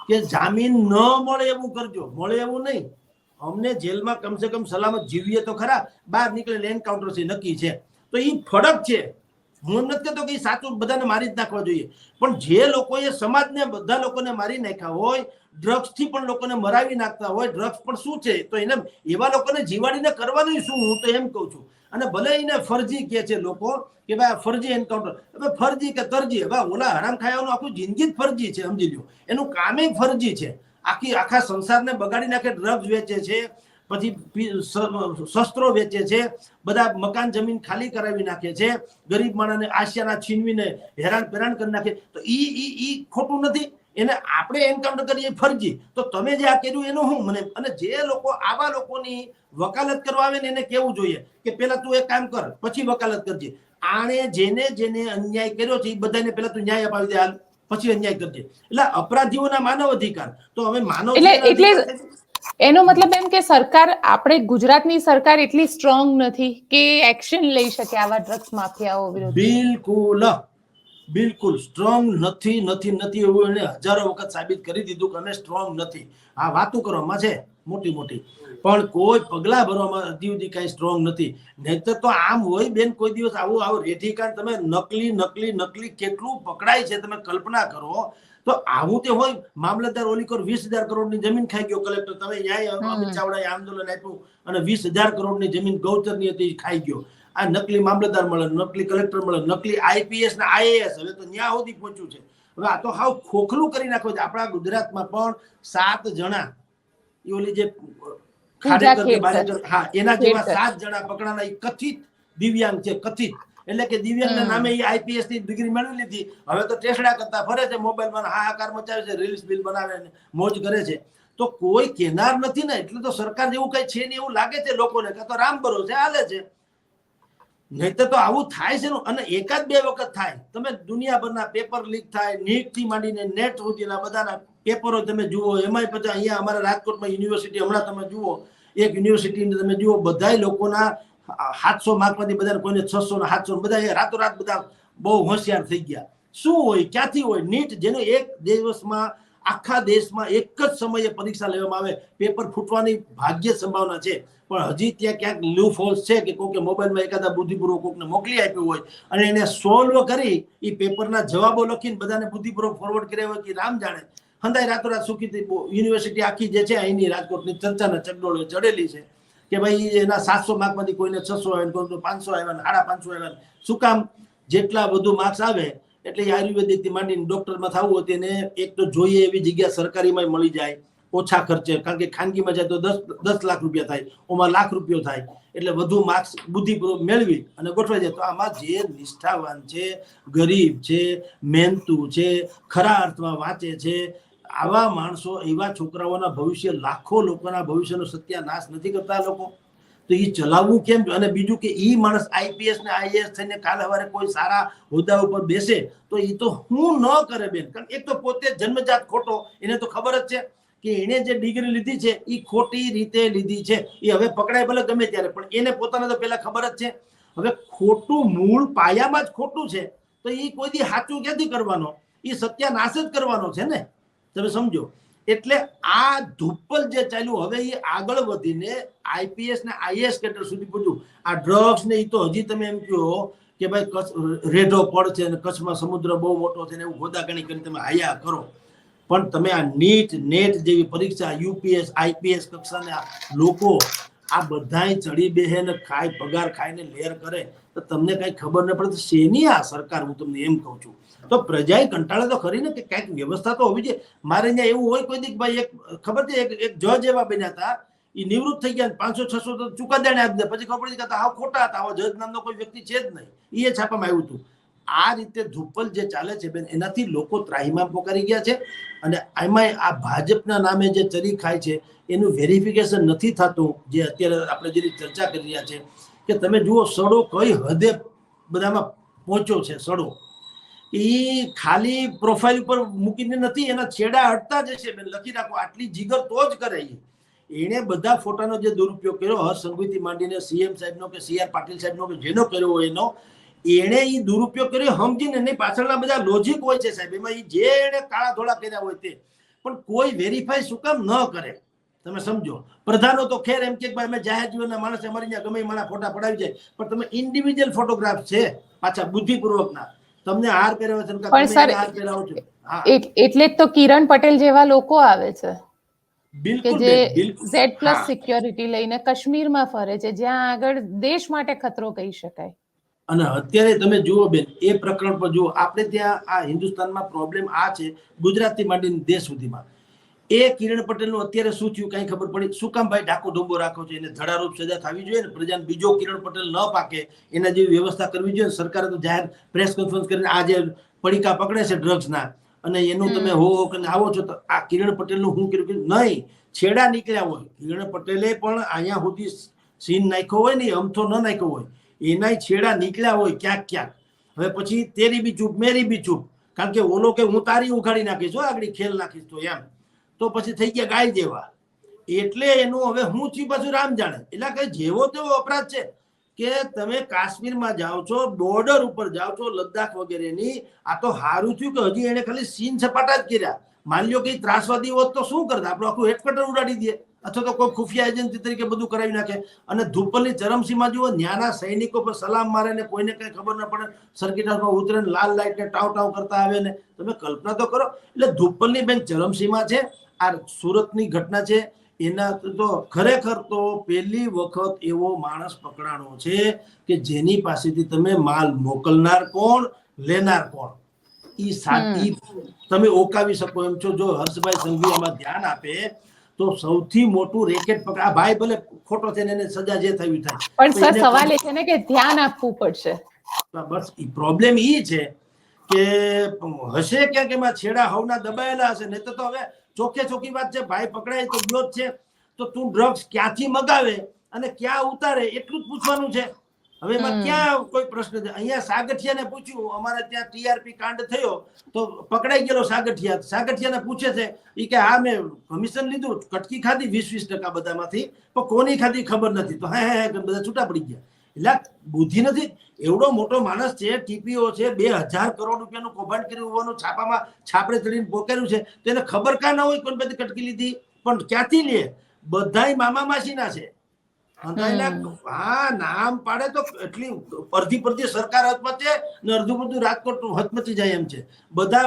કે જામીન ન મળે એવું કરજો. મળે એવું નહીં, અમને જેલમાં કમસે કમ સલામત જીવીએ તો ખરા, બહાર નીકળે એન્કાઉન્ટર છે નક્કી છે. તો ઈ ફરક છે. હું એમ નથી કહેતો કે સાચું બધાને મારી જ નાખવા જોઈએ, પણ જે લોકોએ સમાજને બધા લોકોને મારી નાખ્યા હોય, ડ્રગ્સ થી પણ લોકોને મરાવી નાખતા હોય, ડ્રગ્સ પણ શું છે તો એને એવા લોકોને જીવાડીને કરવાનું શું? હું તો એમ કહું છું. અને ભલે એને ફરજી કહે છે લોકો કે ભાઈ ફરજી એન્કાઉન્ટર, હવે ફરજી કે તરજી, હવે ઓલા હરામ ખાયાનું આખું જિંદગી જ ફરજી છે, સમજી લો. એનું કામે ફરજી છે, આખા સંસારને બગાડી નાખે, ડ્રગ્સ વેચે છે, પછી શસ્ત્રો વેચે છે, બધા મકાન જમીન ખાલી કરાવી નાખે છે, ગરીબ માણસને આશિયાના છીનવીને હેરાન પેરાન કરી નાખે. તો ઈ ખોટું નથી? એને આપણે એન્કાઉન્ટર કરીએ ફરજી, તો તમે જે આ કર્યું એનું શું મને? અને જે લોકો આવા લોકોની વકાલત કરવા આવે ને એને કેવું જોઈએ કે પેલા તું એક કામ કર, પછી વકાલત કરજે. આણે જેને અન્યાય કર્યો છે એ બધાને પેલા તું ન્યાય અપાવી દે, હાલ પછી અન્યાય કરજે. એટલે અપરાધીઓના માનવ અધિકાર. તો હવે માનવ એટલે એનો મતલબ એમ કે સરકાર, આપણે ગુજરાતની સરકાર એટલી સ્ટ્રોંગ નથી કે એક્શન લઈ શકે આવા ડ્રગ્સ માફિયાઓ વિરુદ્ધ. બિલકુલ સ્ટ્રોંગ નથી એવું એને હજારો વખત સાબિત કરી દીધું કે અમે સ્ટ્રોંગ નથી. આ વાતો કરવામાં છે મોટી, પણ કોઈ પગલા ભરવામાં હજી સુધી કઈ સ્ટ્રોંગ નથી. નહીતર તો આમ હોય બેન, કોઈ દિવસ આવું રેઠીકાંડ તમે નકલી કેટલું પકડાય છે, તમે કલ્પના કરો. તો આવું તે હોય, મામલતદાર ઓલીકોર 20,000 કરોડની જમીન ખાઈ ગયો કલેક્ટર, તમે ન્યાય અમિત ચાવડાએ આંદોલન આપ્યું અને 20,000 કરોડની જમીન ગૌચરની હતી ખાઈ ગયો. આ નકલી મામલતદાર મળે, નકલી કલેક્ટર મળે, નકલી આઈપીએસ ને આઈએએસ, હવે તો ન્યા સુધી પહોંચ્યું છે. હવે આ તો હાવ ખોખલું કરી નાખો છે. આપણા ગુજરાતમાં પણ 7 જણા એ ઓલી જે એના જેવા 7 જણા પકડાના, કથિત દિવ્યાંગ છે, કથિત. એટલે કે દિવ્યાંગના નામે એ આઈપીએસ ની ડિગ્રી મેળવી લીધી, હવે તો ટેસડા કરતા ફરે છે, મોબાઈલમાં હાહાકાર મચાવે છે, રીલ્સ બિલ બનાવે ને મોજ કરે છે. તો કોઈ કેનાર નથી ને, એટલે તો સરકાર જેવું કઈ છે ને એવું લાગે છે લોકોને, કે તો રામ ભરોસે હાલે છે. નહીતર તો આવું થાય છે. અને એકાદ બે વખત થાય. તમે દુનિયાભરના પેપર લીક થાય, નીટ થી માંડીને નેટ સુધીના બધાના પેપરો તમે જુઓ. એમાંય પછી અહીંયા અમારા રાજકોટમાં યુનિવર્સિટી, હમણાં તમે જુઓ એક યુનિવર્સિટી તમે જુઓ, બધા લોકોના 700 માર્કમાંથી બધા કોઈને 600 ને 700, બધા રાતોરાત બધા બહુ હોશિયાર થઈ ગયા. શું હોય, ક્યાંથી હોય? નીટ જેનો એક દિવસમાં આખા દેશમાં એક જ સમયે પરીક્ષા લેવામાં આવે, પેપર ફૂટવાની ભાગ્ય સંભાવના છે. પણ હજી ત્યાં ક્યાંક લૂપ હોલ્સ છે કે કોકે મોબાઈલમાં એકાદા બુદ્ધિપૂર્વક કોકને મોકલી આપ્યું હોય અને એને સોલ્વ કરી એ પેપરના જવાબો લખીને બધાને બુદ્ધિપૂર્વક ફોરવર્ડ કર્યા હોય કે રામ જાણે. હંધાઈ રાતોરાત સુખી યુનિવર્સિટી આખી જે છે અહીંની રાજકોટની ચર્ચાના ચકડોળે ચડેલી છે કે ભાઈ એના 700 માર્કમાંથી કોઈને 600 આવે, કોઈને 500 આવ્યા, 550 આવ્યા. શું કામ? જેટલા વધુ માર્ક્સ આવે એટલે આયુર્વેદિક થી માંડીને ડોક્ટરમાં થવું હોય તેને એક તો જોઈએ એવી જગ્યા સરકારીમાં મળી જાય ઓછા ખર્ચે, કારણ કે ખાનગીમાં જાય તો 10 લાખ રૂપિયા થાય, ઓમાં લાખ રૂપિયો થાય. એટલે વધુ માર્ક્સ બુદ્ધિપૂર્વક મેળવી અને ગોઠવાઈ જાય. તો આમાં જે નિષ્ઠાવાન છે, ગરીબ છે, મહેનતુ છે, ખરા અર્થમાં વાંચે છે, આવા માણસો, એવા છોકરાઓના ભવિષ્ય, લાખો લોકોના ભવિષ્યનો સત્યાનાશ નથી કરતા લોકો. તો એ ચલાવવું કેમ? અને બીજું કે ઈ માણસ આઈપીએસ ને આઈએએસ થઈને કાલે સવારે કોઈ સારા હોદ્દા ઉપર બેસે તો એ તો હું ન કરે બેન. કારણ એક તો પોતે જન્મજાત ખોટો, એને તો ખબર જ છે કે એને જે ડિગ્રી લીધી છે એ ખોટી રીતે લીધી છે. એ હવે પકડાય ભલે ગમે ત્યારે, પણ એને પોતાને તો પેલા ખબર જ છે. હવે ખોટું મૂળ પાયામાં જ ખોટું છે તો એ કોઈ દી સાચું ક્યાંથી કરવાનો? એ સત્યાનાશ જ કરવાનો છે ને, તમે સમજો. એટલે આ ધુપ્પલ જે ચાલ્યું, હવે એ આગળ વધીને આઈપીએસ ને આઈએએસ કેડર સુધી પહોંચ્યું. આ ડ્રગ્સ ને એ તો હજી તમે એમ કહો કે ભાઈ કચ્છ રેઢો પડ છે અને કચ્છમાં સમુદ્ર બહુ મોટો છે ને એવું ગોદાગણી કરીને તમે હાયા કરો, પણ તમે આ નીટ નેટ જેવી પરીક્ષા યુપીએસ આઈપીએસ કક્ષાના લોકો આ બધાય ચડી બેહે ને ખાય પગાર ખાઈને લેર કરે તો તમને કઈ ખબર ન પડે. શેની આ સરકાર, હું તમને એમ કહું છું. તો પ્રજાએ કંટાળે તો ખરી ને કે કઈક વ્યવસ્થા તો હોવી જોઈએ. મારે અહીંયા એવું હોય કોઈ દી ભાઈ એક ખબર છે એક જજ એવા બન્યા હતા, એ નિવૃત્ત થઈ ગયા 500-600 તો ચુકાદાને આપી દે, પછી ખબર પડી કે હાવ ખોટા હતા, આવો જજ નામનો કોઈ વ્યક્તિ છે જ નહીં, એ છાપામાં આવ્યું હતું. આ રીતે ધુપ્પલ જે ચાલે છે બેન, એનાથી લોકો ત્રાહીમામ પોકારી ગયા છે. અને એમાંય આ ભાજપના નામે જે ચરી ખાય છે એનું વેરિફિકેશન નથી થતું. જે અત્યારે આપણે જે ચર્ચા કરી રહ્યા છે કે તમે જુઓ સડો કઈ હદે બધામાં પહોંચ્યો છે. સડો એ ખાલી પ્રોફાઇલ ઉપર મૂકીને નથી, એના છેડા હટતા જ છે બેન. લખી રાખો, આટલી જીગર તો જ કરે. એને બધા ફોટાનો જે દુરુપયોગ કર્યો, હર્ષ સંઘવીથી માંડીને સીએમ સાહેબનો કે CR પાટીલ સાહેબનો કે જેનો કર્યો હોય એનો, એને એ દુરુપયોગ કર્યો સમજીને. નહીં, પાછળના બધા લોજિક હોય છે સાહેબ, એમાં એ જે એને કાળા ધોળા કર્યા હોય તે, પણ કોઈ વેરીફાઈ શું કામ ન કરે? તમે સમજો. પ્રધાનો તો ખેર એમ કે ભાઈ અમે જાહેર જીવનના માણસ, અમારી ત્યાં ગમે મારા ફોટા પડાવી જાય, પણ તમે ઇન્ડિવિજ્યુઅલ ફોટોગ્રાફ છે પાછા બુદ્ધિપૂર્વકના, તમને હાર પહેરાવે છે, હાર પહેરાવો છો. એટલે જ તો કિરણ પટેલ જેવા લોકો આવે છે બિલકુલ જે Z+ સિક્યોરિટી લઈને કાશ્મીરમાં ફરે છે, જ્યાં આગળ દેશ માટે ખતરો કહી શકાય. અને અત્યારે તમે જુઓ બેન, એ પ્રકરણ પર જુઓ, આપણે ત્યાં આ હિન્દુસ્તાનમાં પ્રોબ્લેમ આ છે, ગુજરાતથી માંડીને દેશ સુધીમાં. એ કિરણ પટેલનું અત્યારે શું થયું કઈ ખબર પડી? શું કામ ભાઈ ડાકો ડોંબો રાખો છે? એને ધડારૂપ સજા થવી જોઈએ ને, પ્રજાને બીજો કિરણ પટેલ ન પાકે એના જેવી વ્યવસ્થા કરવી જોઈએ. સરકારે તો જાહેર પ્રેસ કોન્ફરન્સ કરીને આ જે પડીકા પકડે છે ડ્રગ્સના, અને એનું તમે હો કરીને આવો છો, તો આ કિરણ પટેલનું હું કર્યું નહીં, છેડા નીકળ્યા હોય. કિરણ પટેલે પણ અહીંયા સુધી સીન નાખ્યો હોય ને, અમથો ન નાખ્યો હોય, એના છેડા નીકળ્યા હોય ક્યાંક ક્યાંક. હવે પછી તેરી બી ચૂપ મેરી બી ચૂપ, કારણ કે ઓલો કે હું તારી ઉખાડી નાખીશ, આગળ ખેલ નાખીશ, તો એમ તો પછી થઈ ગયા ગાય જેવા. એટલે એનું હવે હું છું પાછું રામ જાણે. એટલે કઈ જેવો તેવો અપરાધ છે કે તમે કાશ્મીરમાં જાઓ છો, બોર્ડર ઉપર જાઓ છો, લદ્દાખ વગેરેની. આ તો સારું થયું કે હજી એને ખાલી સીન સપાટા જ કર્યા. માની લો કે ત્રાસવાદી હોત તો શું કરતા? આપણું આખું હેડક્વાર્ટર ઉડાડી દે, અથવા તો કોઈ ખુફિયા એજન્સી તરીકે બધું કરાવી નાખે. અને ધુપ્પલની ચરમસીમા જુઓ, ન્યાના સૈનિકો પર સલામ મારે ને કોઈને કઈ ખબર ન પડે, સર્કિટ હાઉસમાં ઉતરે ને લાલ લાઈટ ને ટાવ ટાવ કરતા આવે ને, તમે કલ્પના તો કરો. એટલે ધુપ્પલની બેન ચરમસીમા છે. આ સુરતની ઘટના છે, એના તો ખરેખર તો પહેલી વખત એવો માણસ પકડાણો છે કે જેની પાસેથી તમે માલ મોકલનાર કોણ, લેનાર કોણ, ઈ સાચી તમે ઓકાવી શકો એમ છો. જો હર્ષભાઈ સંઘવી આમાં ધ્યાન આપે તો સૌથી મોટું રેકેટ પકડા. ભાઈ ભલે ખોટો છે ને એને સજા જે થવી થાય, પણ સર સવાલ એ છે ને કે ધ્યાન આપવું પડશે. બસ પ્રોબ્લેમ ઈ છે કે હશે ક્યાંક એમાં છેડા હવના દબાયેલા હશે. નહીં તો હવે ચોખ્ખે ચોખ્ખી વાત છે, ભાઈ પકડાય તો ગયો જ છે, તો તું ડ્રગ્સ ક્યાંથી મગાવે અને ક્યાં ઉતારે એટલું જ પૂછવાનું છે. હવે એમાં ક્યાં કોઈ પ્રશ્ન છે? અહીંયા સાગઠિયાને પૂછ્યું, અમારે ત્યાં TRP કાંડ થયો તો પકડાઈ ગયેલો સાગઠિયાને પૂછે છે, એ કે હા મેં કમિશન લીધું, કટકી ખાધી 20% બધામાંથી, પણ કોની ખાધી ખબર નથી, તો હે બધા છૂટા પડી ગયા. એટલે બુદ્ધિ નથી. એવડો મોટો માણસ છે, TPO છે, 2000 કરોડ રૂપિયાનું કૌભાંડ કર્યું હોવાનું છાપામાં છાપરે ચડીને પોકાર્યું છે, તો એને ખબર કાં ના હોય કોઈ બધી કટકી લીધી? પણ ક્યાંથી લે? બધાય મામા માસીના છે. હા, નામ પાડે તો એટલી અડધી સરકાર હચમચે ને અડધું બધું રાજકોટ હચમચી જાય એમ છે. બધા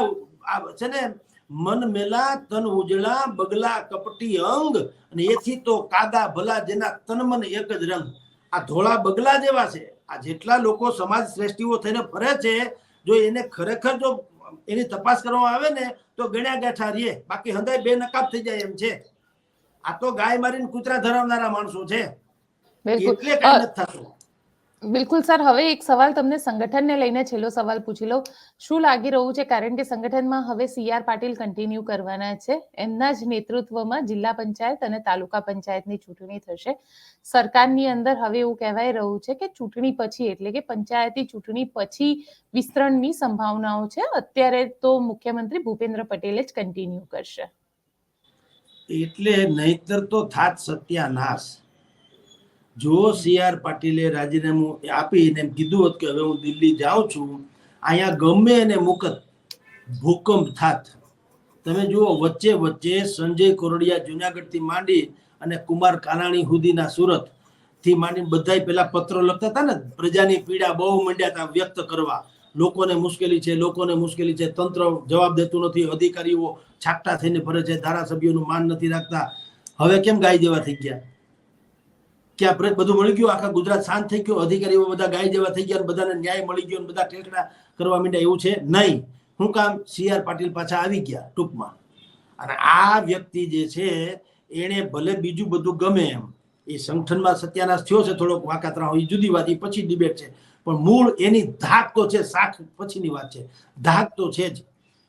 છે ને મન મેલા તન ઉજળા બગલા કપટી અંગ, અને એથી તો કાદા ભલા જેના તન મન એક જ રંગ. આ ધોળા બગલા જેવા છે. આ જેટલા લોકો સમાજ શ્રેષ્ઠીઓ થઈને ફરે છે, જો એને ખરેખર જો એની તપાસ કરવામાં આવે ને તો ગણ્યા ગાંઠા રે, બાકી હંધાય બે નકાબ થઈ જાય એમ છે. આ તો ગાય મારીને કૂતરા ધરાવનારા માણસો છે. બિલકુલ સર, હવે એક સવાલ તમને સંગઠનને લઈને છેલ્લો સવાલ પૂછી લઉં. શું લાગી રહ્યું છે, કારણ કે સંગઠનમાં હવે CR પાટીલ કન્ટિન્યુ કરવાના છે, એમના જ નેતૃત્વમાં જિલ્લા પંચાયત અને તાલુકા પંચાયતની ચૂંટણી થશે. સરકારની અંદર હવે એવું કહેવાય રહ્યું છે કે ચૂંટણી પછી, એટલે કે પંચાયતી ચૂંટણી પછી વિસ્તરણની સંભાવનાઓ છે. અત્યારે તો મુખ્યમંત્રી ભૂપેન્દ્ર પટેલ જ કન્ટિન્યુ કરશે. એટલે નહીતર તો થાત સત્યાનાશ. જો CR પાટીલે રાજીનામું આપીને એમ કીધું હોત કે હવે હું દિલ્હી જાઉં છું, અહીંયા ગમે એને મુકત ભૂકંપ થાત. તમે જુઓ વચ્ચે વચ્ચે સંજય કોરડિયા જુનાગઢથી માંડી અને કુમાર કાનાણી સુધીના સુરત થી માંડીને બધા પેલા પત્રો લખતા હતા ને, પ્રજાની પીડા બહુ મંડ્યા હતા વ્યક્ત કરવા, લોકોને મુશ્કેલી છે, લોકોને મુશ્કેલી છે, તંત્ર જવાબ દેતું નથી, અધિકારીઓ છાકટા થઈને ફરે છે, ધારાસભ્યોનું માન નથી રાખતા, હવે કેમ ગાય જેવા થઈ ગયા? ક્યાં બધું મળી ગયું? આખા ગુજરાત શાંત થઈ ગયું? અધિકારીઓ બધા ગાય જેવા થઈ ગયા, બધાને ન્યાય મળી ગયો, બધા ઠેકડા કરવા માંડ્યા? એવું છે નહીં. શું કામ? CR પાટીલ પાછા આવી ગયા ટૂંકમાં. અને આ વ્યક્તિ જે છે એને ભલે બીજું બધું ગમે એમ, એ સંગઠનમાં સત્યાનાશ થયો છે થોડોક વાકાતરા, એ જુદી વાત, એ પછી ડિબેટ છે, પણ મૂળ એની ધાક તો છે, શાખ પછીની વાત છે, ધાક તો છે જ.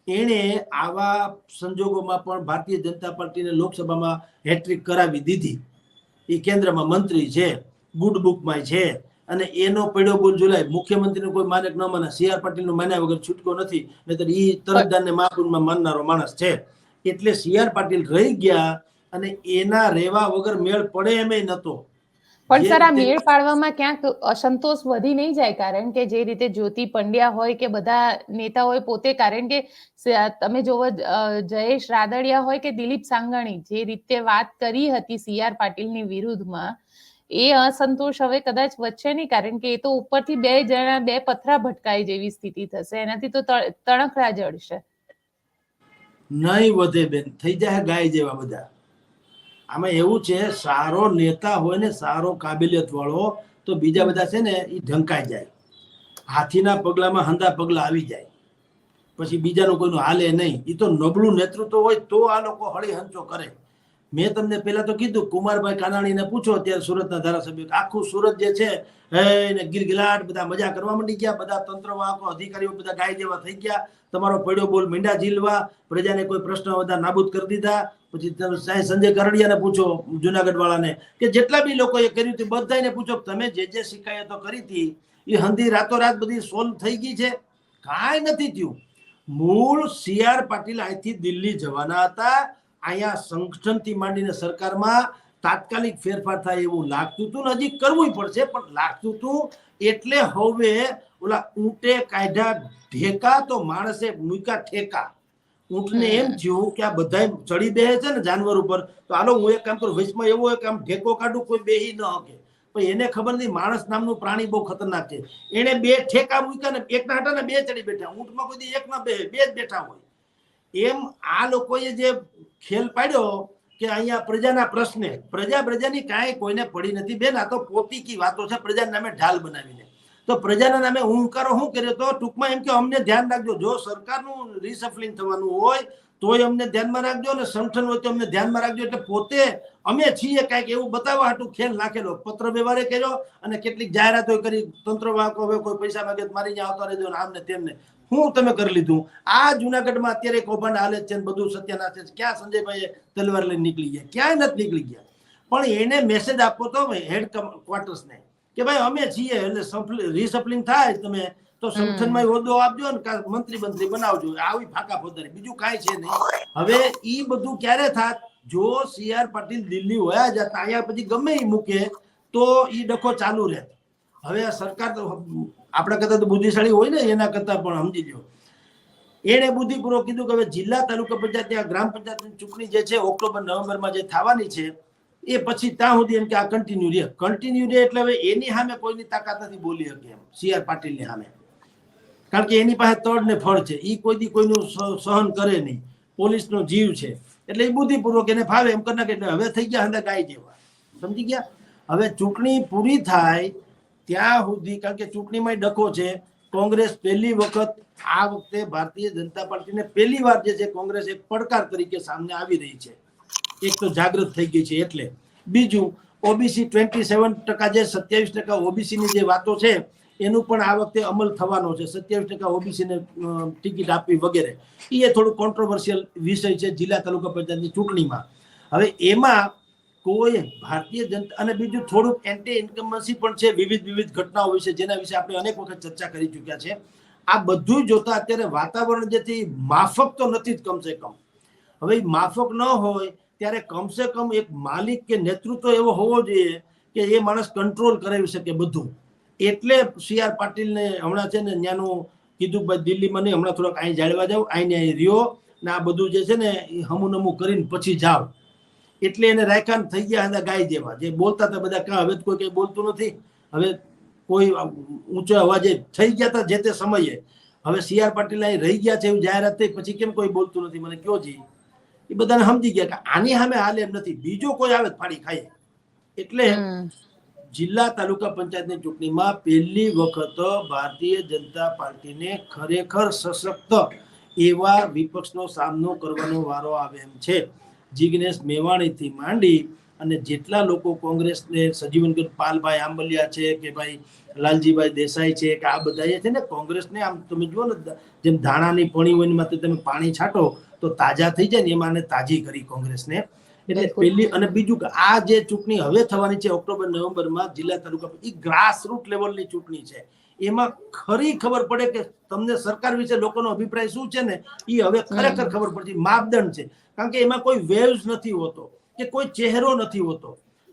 એણે આવા સંજોગોમાં પણ ભારતીય જનતા પાર્ટીને લોકસભામાં હેટ્રિક કરાવી દીધી. એ કેન્દ્રમાં મંત્રી છે, ગુડ બુકમાં છે, અને એનો પડ્યો બોલ ઝુલાય. મુખ્યમંત્રીને કોઈ માને કે ન માને, CR પાટીલનો માન્યા વગર છૂટકો નથી, નહીતર એ તરફદારને મહાપુરમાં માનનારો માણસ છે. એટલે CR પાટીલ રહી ગયા અને એના રહેવા વગર મેળ પડે એમ નતો. પણ સર, આ મેળ પાડવામાં ક્યાંક અસંતોષ વધી નહીં જાય? કારણ કે જે રીતે જ્યોતિ પંડ્યા હોય કે બધા નેતાઓએ પોતે, કારણ કે તમે જોવો જયેશ રાદડિયા હોય કે દિલીપ સાંઘાણી, જે રીતે વાત કરી હતી CR પાટીલની વિરુદ્ધમાં, એ અસંતોષ હવે કદાચ વધશે નહીં, કારણ કે એ તો ઉપરથી બે પથરા ભટકાય જેવી સ્થિતિ થશે, એનાથી તો તણખલા જડશે. નહીં વધે બેન, થઈ જાય ગાય જેવા બધા. આમાં એવું છે, સારો નેતા હોય ને સારો કાબિલિયત વાળો, તો બીજા બધા છે ને એ ઢંકાઈ જાય. હાથીના પગલામાં હંધા પગલા આવી જાય, પછી બીજાનું કોઈનું હાલે નહીં. એ તો નબળું નેતૃત્વ હોય તો આ લોકો હળી હંચો કરે. મેં તમને પહેલા તો કીધું, કુમારભાઈ કાનાણીને પૂછો, અત્યારે સુરતના ધારાસભ્ય, આખું સુરત જે છે એને ગિલગિલાટ, બધા મજા કરવા માંડી ગયા, બધા તંત્રવાહકો અધિકારીઓ બધા ગાય જેવા થઈ ગયા, તમારો પડ્યો બોલ મીંડા ઝીલવા, પ્રજાને કોઈ પ્રશ્ન બધા નાબૂદ કરી દીધા. પછી તમે સંજય કરડિયાને પૂછો, જુનાગઢ વાળાને, કે જેટલા બી લોકોએ કર્યું હતું બધાને પૂછો, તમે જે શિકાયતો કરી હતી એ હંધી રાતોરાત બધી સોલ્વ થઈ ગઈ છે? કાંઈ નથી થયું. મૂળ CR પાટીલ અહીંથી દિલ્હી જવાના હતા, અહીંયા સંગઠનથી માંડીને સરકારમાં તાત્કાલિક ફેરફાર થાય એવું લાગતું હતું, હજી કરવું પડશે, પણ લાગતું હતું. એટલે હવે ઓલા ઊંટે કાઢ્યા ઢેકા તો માણસે મૂક્યા ઠેકા. ઊંટને એમ થયું કે આ બધા ચડી બેસે છે ને જાનવર ઉપર, તો હાલો હું એક કામ કરું, વચમાં એવો એક આમ ઢેકો કાઢું, કોઈ બેહી ન શકે. પણ એને ખબર નથી માણસ નામનું પ્રાણી બહુ ખતરનાક છે. એને બે ઠેકા મૂક્યા ને એકના હટા ને બે ચડી બેઠા. ઊંટમાં કોઈ એક ના બે જ બેઠા હોય. એમ આ લોકોએ જે ખેલ પાડ્યો કે અહીંયા પ્રજાના પ્રશ્ને, પ્રજાની કાંઈ કોઈને પડી નથી બેન. આ તો પોતીકી વાતો છે, પ્રજાના નામે ઢાલ બનાવીને. તો પ્રજાના નામે હુંકારો શું કર્યો? તો ટૂંકમાં એમ કે અમને ધ્યાન રાખજો, જો સરકારનું રિસફલિંગ થવાનું હોય તોય અમને ધ્યાનમાં રાખજો, અને સંગઠન હોય તો અમને ધ્યાનમાં રાખજો. એટલે પોતે અમે છીએ કાંઈક એવું બતાવવા હાટું ખેલ નાખેલો. પત્ર વ્યવહારે કર્યો અને કેટલીક જાહેરાતો કરી, તંત્રવાહકો હવે કોઈ પૈસા માંગે મારી ત્યાં આવતા રહેજો, આમને તેમને. હું તમે કરી લીધું. આ જુનાગઢમાં અત્યારે કૌભાંડ હાલે છે, બધું સત્યાનાશ છે. ક્યાં સંજયભાઈ તલવાર લઈને નીકળી ગયા? ક્યાંય નથી નીકળી ગયા. પણ એને મેસેજ આપવો તો હેડ ક્વાર્ટર્સને કે ભાઈ અમે છીએ, એટલે રિસપ્લિંગ થાય તમે તો સંગઠનમાં હોદ્દો આપજો ને મંત્રી બનાવજો. આવી ફાકા ફોદારી, બીજું કાંઈ છે નહીં. હવે ઈ બધું ક્યારે થાત? જો CR પાટીલ દિલ્હી વયા જતા, અહીંયા પછી ગમે એ મૂકે તો ઈ ડખો ચાલુ રહે. હવે આ સરકાર તો આપણા કરતા તો બુદ્ધિશાળી હોય ને, એના કરતા પણ સમજી લો. એને બુદ્ધિપૂર્વક કીધું કે હવે જિલ્લા તાલુકા પંચાયત, ત્યાં ગ્રામ પંચાયતની ચૂંટણી જે છે ઓક્ટોબર નવેમ્બરમાં જે થવાની છે, એ પછી ત્યાં સુધી એમ કે આ કન્ટિન્યુ રહે. એટલે હવે એની સામે કોઈની તાકાત નથી બોલી શકે એમ CR પાટીલની સામે, કારણ કે એની પાસે તડ ને ફળ છે. એ કોઈ દી કોઈનું સહન કરે નહીં, પોલીસનો જીવ છે. એટલે એ બુદ્ધિપૂર્વક એને ફાવે એમ કરી નાખે. એટલે હવે થઈ ગયા હંધા ગાય જેવા, સમજી ગયા? હવે ચૂંટણી પૂરી થાય ત્યાં સુધી, કારણ કે ચૂંટણીમાં ડખો છે. કોંગ્રેસ પહેલી વખત આ વખતે ભારતીય જનતા પાર્ટીને પહેલી વાર જે છે કોંગ્રેસ એક પડકાર તરીકે સામે આવી રહી છે. એક તો જાગૃત થઈ ગઈ છે. એટલે બીજું OBC 27% જે 27% OBC ની જે વાતો છે એનું પણ આ વખતે અમલ થવાનો છે. 27% OBC ને ટિકિટ આપવી વગેરે, એ થોડું કોન્ટ્રોવર્શિયલ વિષય છે જિલ્લા તાલુકા પંચાયતની ચૂંટણીમાં. હવે એમાં કોઈ ભારતીય જનતા, અને બીજું થોડુંક એન્ટી ઇન્કમ્બન્સી પણ છે વિવિધ ઘટનાઓ વિશે, જેના વિશે આપણે અનેક વખત ચર્ચા કરી ચૂક્યા છે. આ બધું જોતા અત્યારે વાતાવરણ જેથી માફક તો નથી જ, કમસે કમ. હવે માફક ન હોય ત્યારે કમસે કમ એક માલિક કે નેતૃત્વ એવો હોવો જોઈએ કે એ માણસ કંટ્રોલ કરાવી શકે બધું. એટલે CR પાટીલને હમણાં છે ને ત્યાંનું કીધું ભાઈ દિલ્હીમાં નહીં, હમણાં થોડાક અહીં જાળવા જાવ, અહીં રહ્યો ને આ બધું જે છે ને એ હમુનમું કરીને પછી જાવ. એટલે એને રાયખાન થઈ ગયા હતા ગાય જેવા. જે બોલતા હતા બધા, કાં હવે કોઈ કઈ બોલતું નથી. હવે કોઈ ઊંચો અવાજે થઈ ગયા હતા જે તે સમયે. હવે CR પાટીલ અહીં રહી ગયા છે એવું જાહેરાત થઈ, પછી કેમ કોઈ બોલતું નથી? મને કયો જી. એ બધાને સમજી ગયા કે આની સામે હાલે એમ નથી, બીજો કોઈ આવે તો ફાડી ખાઈએ. એટલે જિલ્લા તાલુકા પંચાયતની ચૂંટણીમાં પહેલી વખત ભારતીય જનતા પાર્ટીને ખરેખર સશક્ત એવા વિપક્ષનો સામનો કરવાનો વારો આવે એમ છે. જિગ્નેશ મેવાણીથી માંડી અને જેટલા લોકો કોંગ્રેસને સજીવન પાલભાઈ આંબલિયા છે કે ભાઈ લાલજીભાઈ દેસાઈ છે કે આ બધા છે ને કોંગ્રેસને આમ તમે જુઓ ને જેમ ધાણાની પણી હોય એમાંથી તમે પાણી છાંટો તો તાજા થઈ જાય ને એમાં તાજી કરી કોંગ્રેસને. એટલે પહેલી અને બીજું કે આ જે ચૂંટણી હવે થવાની છે ઓક્ટોબર નવેમ્બરમાં જિલ્લા તાલુકા એ ગ્રાસ રૂટ લેવલની ચૂંટણી છે. એમાં ખરી ખબર પડે કે તમને સરકાર વિશે લોકોનો અભિપ્રાય શું છે ને એ હવે ખરેખર ખબર પડશે. માપદંડ છે કારણ કે એમાં કોઈ વેવ્સ નથી હોતો કે કોઈ ચહેરો નથી હોતો.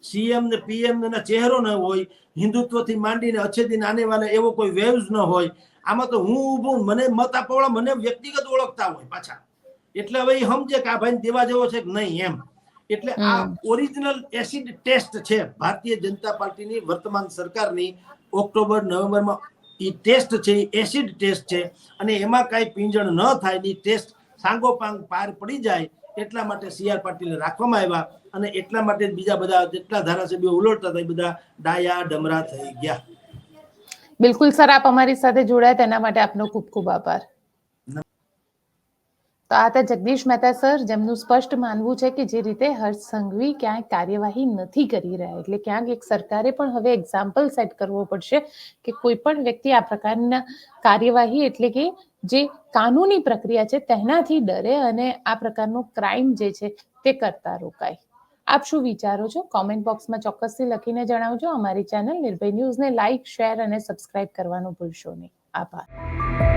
સીએમ ને પીએમ ના ચહેરો ન હોય, હિન્દુત્વથી માંડીને અછેથી આને વાલે એવો કોઈ વેવ્સ ન હોય. આમાં તો હું ઊભું મને મત આપવા મને વ્યક્તિગત ઓળખતા હોય પાછા, એટલે હવે એ સમજે કે આ ભાઈ દેવા જેવો છે કે નહીં એમ. એટલે આ ઓરિજિનલ એસિડ ટેસ્ટ છે ભારતીય જનતા પાર્ટીની વર્તમાન સરકારની ઓક્ટોબર નવેમ્બરમાં. એ ટેસ્ટ છે એસિડ ટેસ્ટ છે અને એમાં કાંઈ પીંજણ ન થાય ની ટેસ્ટ સાંગોપાંગ પાર પડી જાય એટલા માટે CR પાટીલને રાખવામાં આવ્યા અને એટલા માટે બીજા બધા જેટલા ધારાસભ્યો ઉલટતા હતા એ બધા ડાયા ડમરા થઈ ગયા. બિલકુલ સર, આપ અમારી સાથે જોડાયા તેના માટે આપનો ખૂબ ખૂબ આભાર. તો આ હતા જગદીશ મહેતા સર, જેમનું સ્પષ્ટ માનવું છે કે જે રીતે હર્ષ સંઘવી ક્યાંય કાર્યવાહી નથી કરી રહ્યા, એટલે ક્યાંક એક સરકારે પણ હવે એક્ઝામ્પલ સેટ કરવો પડશે કે કોઈ પણ વ્યક્તિ આ પ્રકારના કાર્યવાહી એટલે કે જે કાનૂની પ્રક્રિયા છે તેનાથી ડરે અને આ પ્રકારનો ક્રાઇમ જે છે તે કરતા રોકાય. આપ શું વિચારો છો? કોમેન્ટ બોક્સમાં ચોક્કસથી લખીને જણાવજો. અમારી ચેનલ નિર્ભય ન્યૂઝને લાઇક, શેર અને સબસ્ક્રાઇબ કરવાનું ભૂલશો નહીં. આભાર.